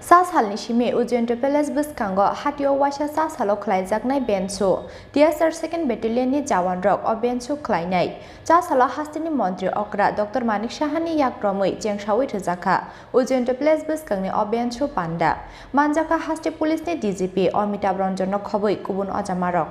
Chasalo Shime Ujjayanta Palace Bwskangni Hatio Waisa Chasalo Khlaijaknai Bencho TSR 2nd Battalion ni Jawan Rok o Bencho Khlainai Chasalo Hastini Montri Okra Dr.Manik Sahani yak Romwi Rwjakha Ujjayanta Palace Bwskangni o Bencho Panda Manjaka Hasti Police ni DGP Amitabh Ranjanok khoboi kubun ojamarok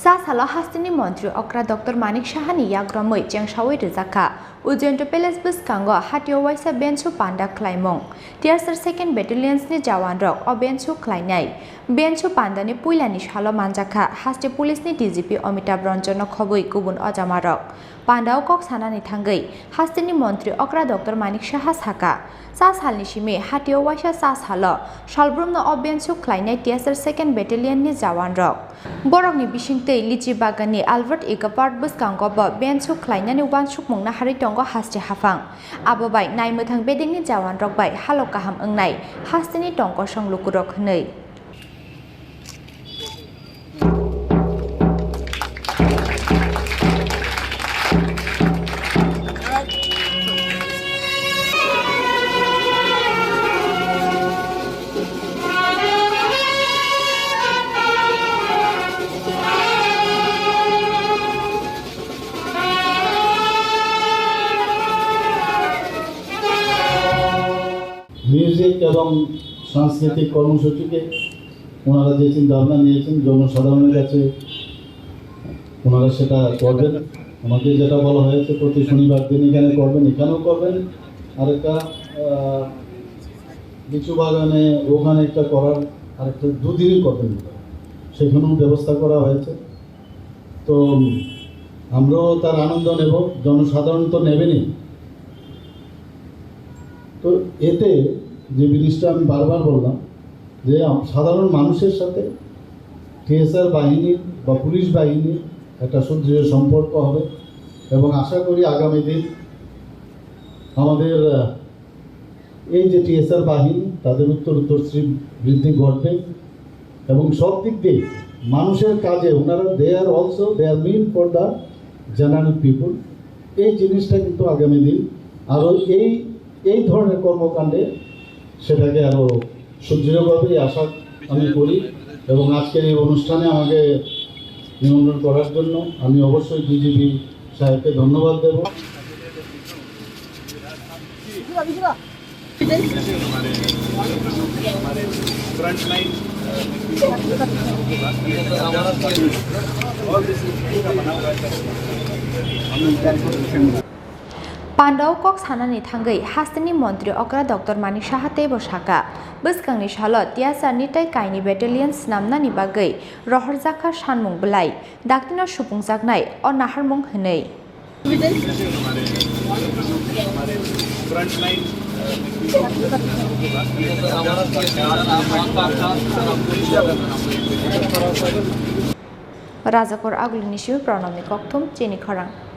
Chasalo Hastini Montri Okra Dr.Manik Sahani yak Romwi Rwjakha Ujjayanta Palace Bwskangni Hatio Waisa Bencho Panda Khlaimung TSR 2nd Battalions ni Jawan Rok o Bencho Khlainai Bencho Panda ni Puilani Salo Manjaka Hasti Police ni DGP Amitabh Ranjanok khoboi kubun ojamarok Panda kok sanani thangai Hastini Montri Okra Dr.Manik Saha saka Chasalo Shime Hatio Waisa Chasalo Salbrumno o Bencho Khlainai TSR 2nd Battalion ni Jawan Rok Borokni bisingtei lichi bagani Albert Ikapart Bwskangni Bencho Khlainani wansukmungna hari tongo hasti hafang abobai naimwthang bedingni Jawan Rok bai halok kaham ongnai hastini tongko songlukurok hnei music এবং সাংস্কৃতিক কর্মসূচিকে ওনারা যে চিন্তা ভাবনা নিয়েছেন জনসাধারণের কাছে ওনারা সেটা করবেন আমাকে যেটা বলা হয়েছে প্রতি শনিবার দিন এখানে করবেন এখানেও করবেন আরেকটা লিচু বাগানে ওখানে একটা করার আরেকটা দুদিনই করবেন সেখানেও ব্যবস্থা করা হয়েছে তো আমরাও তার আনন্দ নেব জনসাধারণ তো নেবেনই তো এতে যে জিনিসটা আমি বারবার বললাম যে সাধারণ মানুষের সাথে টিএসআর বাহিনীর বা পুলিশ বাহিনীর একটা সুদৃঢ় সম্পর্ক হবে এবং আশা করি আগামী দিন আমাদের এই যে টিএসআর বাহিনী তাদের উত্তরোত্তর বৃদ্ধি ঘটবে এবং সব দিক দিয়ে মানুষের কাজে ওনারা they are mean for the general people এই জিনিসটা কিন্তু আগামী দিন আরও এই ধরনের কর্মকাণ্ডে সেটাকে আরও সুদৃঢ় করবে আশা আমি করি এবং আজকের এই অনুষ্ঠানে আমাকে নিমন্ত্রণ করার জন্য আমি অবশ্যই ডিজিপি সাহেবকে ধন্যবাদ দেব Panda kok sanani thangai Hastini Montri Okra Dr.Manik Saha tebo saka Bwskangni salo TSR ni tai kaini battalions namnani bagai Rwjakha sanmung belai daktino supungjaknai o naharmung hnei Rwjakha agulini shiu pranamni kokthum Chini Khorang